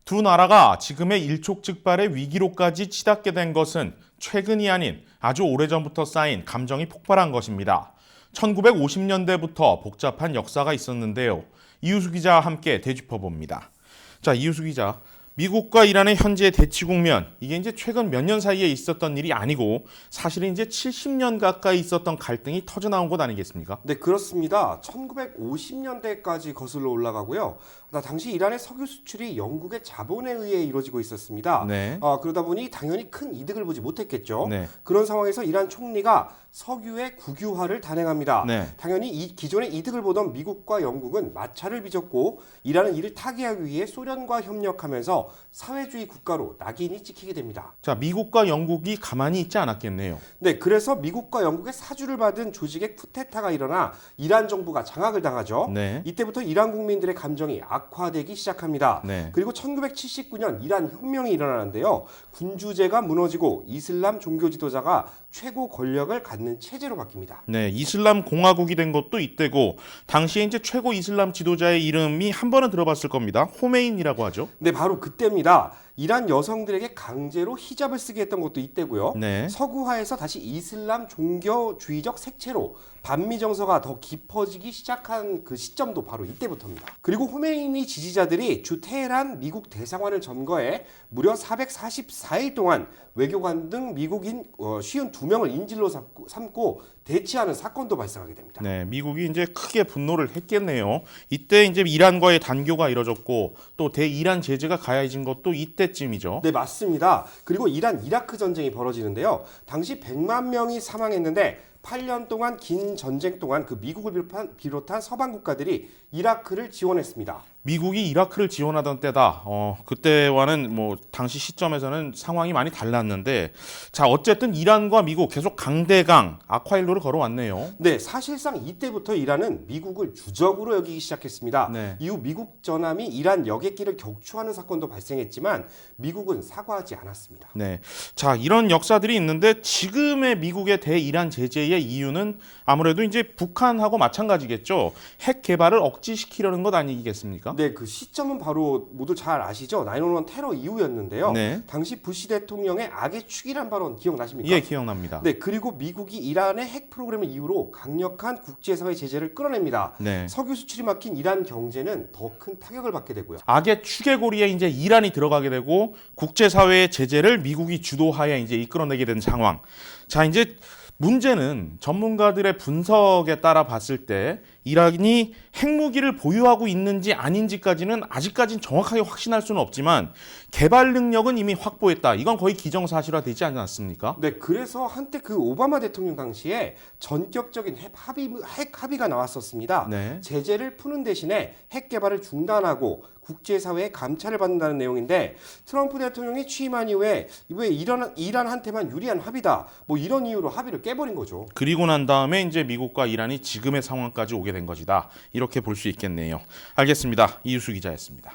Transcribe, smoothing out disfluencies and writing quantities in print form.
두 나라가 지금의 일촉즉발의 위기로까지 치닫게 된 것은 최근이 아닌 아주 오래전부터 쌓인 감정이 폭발한 것입니다. 1950년대부터 복잡한 역사가 있었는데요. 이유수 기자와 함께 되짚어봅니다. 자, 이유수 기자. 미국과 이란의 현재 대치 국면, 이게 이제 최근 몇 년 사이에 있었던 일이 아니고 사실은 이제 70년 가까이 있었던 갈등이 터져나온 것 아니겠습니까? 네, 그렇습니다. 1950년대까지 거슬러 올라가고요. 당시 이란의 석유 수출이 영국의 자본에 의해 이루어지고 있었습니다. 네. 그러다 보니 당연히 큰 이득을 보지 못했겠죠. 네. 그런 상황에서 이란 총리가 석유의 국유화를 단행합니다. 네. 당연히 기존의 이득을 보던 미국과 영국은 마찰을 빚었고 이란은 이를 타개하기 위해 소련과 협력하면서 사회주의 국가로 낙인이 찍히게 됩니다. 자, 미국과 영국이 가만히 있지 않았겠네요. 네, 그래서 미국과 영국의 사주를 받은 조직의 쿠데타가 일어나 이란 정부가 장악을 당하죠. 네. 이때부터 이란 국민들의 감정이 악화되기 시작합니다. 네. 그리고 1979년 이란 혁명이 일어나는데요. 군주제가 무너지고 이슬람 종교 지도자가 최고 권력을 갖는 체제로 바뀝니다. 네, 이슬람 공화국이 된 것도 이때고 당시에 이제 최고 이슬람 지도자의 이름이 한 번은 들어봤을 겁니다. 호메인이라고 하죠. 네, 바로 그때입니다. 이란 여성들에게 강제로 히잡을 쓰게 했던 것도 이때고요. 네. 서구화에서 다시 이슬람 종교주의적 색채로 반미 정서가 더 깊어지기 시작한 그 시점도 바로 이때부터입니다. 그리고 호메이니 지지자들이 주 테헤란 미국 대사관을 점거해 무려 444일 동안 외교관 등 미국인 52명을 인질로 삼고 대치하는 사건도 발생하게 됩니다. 네, 미국이 이제 크게 분노를 했겠네요. 이때 이제 이란과의 단교가 이뤄졌고 또 대이란 제재가 가해진 것도 이때쯤이죠. 네, 맞습니다. 그리고 이란 이라크 전쟁이 벌어지는데요. 당시 100만 명이 사망했는데 8년 동안 긴 전쟁 동안 그 미국을 비롯한 서방 국가들이 이라크를 지원했습니다. 미국이 이라크를 지원하던 때다. 그때와는 뭐 당시 시점에서는 상황이 많이 달랐는데 자, 어쨌든 이란과 미국 계속 강대강 악화일로를 걸어왔네요. 네, 사실상 이때부터 이란은 미국을 주적으로 여기기 시작했습니다. 네. 이후 미국 전함이 이란 여객기를 격추하는 사건도 발생했지만 미국은 사과하지 않았습니다. 네. 자, 이런 역사들이 있는데 지금의 미국의 대이란 제재의 이유는 아무래도 이제 북한하고 마찬가지겠죠. 핵 개발을 억지시키려는 것 아니겠습니까? 네, 그 시점은 바로 모두 잘 아시죠? 9/11 테러 이후였는데요. 네. 당시 부시 대통령의 악의 축이란 발언 기억나십니까? 예, 기억납니다. 네, 그리고 미국이 이란의 핵 프로그램을 이유로 강력한 국제사회 제재를 끌어냅니다. 네. 석유 수출이 막힌 이란 경제는 더 큰 타격을 받게 되고요. 악의 추계고리에 이제 이란이 들어가게 되고 국제사회의 제재를 미국이 주도하에 이제 이끌어내게 된 상황. 자, 이제 문제는 전문가들의 분석에 따라 봤을 때 이란이 핵무기를 보유하고 있는지 아닌지까지는 아직까지는 정확하게 확신할 수는 없지만 개발 능력은 이미 확보했다. 이건 거의 기정사실화되지 않았습니까? 네, 그래서 한때 그 오바마 대통령 당시에 전격적인 핵 합의가 나왔었습니다. 네. 제재를 푸는 대신에 핵 개발을 중단하고 국제사회의 감찰을 받는다는 내용인데 트럼프 대통령이 취임한 이후에 왜 이란한테만 유리한 합의다. 뭐 이런 이유로 합의를 깨버린 거죠. 그리고 난 다음에 이제 미국과 이란이 지금의 상황까지 오게 된 것이다. 이렇게 볼 수 있겠네요. 알겠습니다. 이유수 기자였습니다.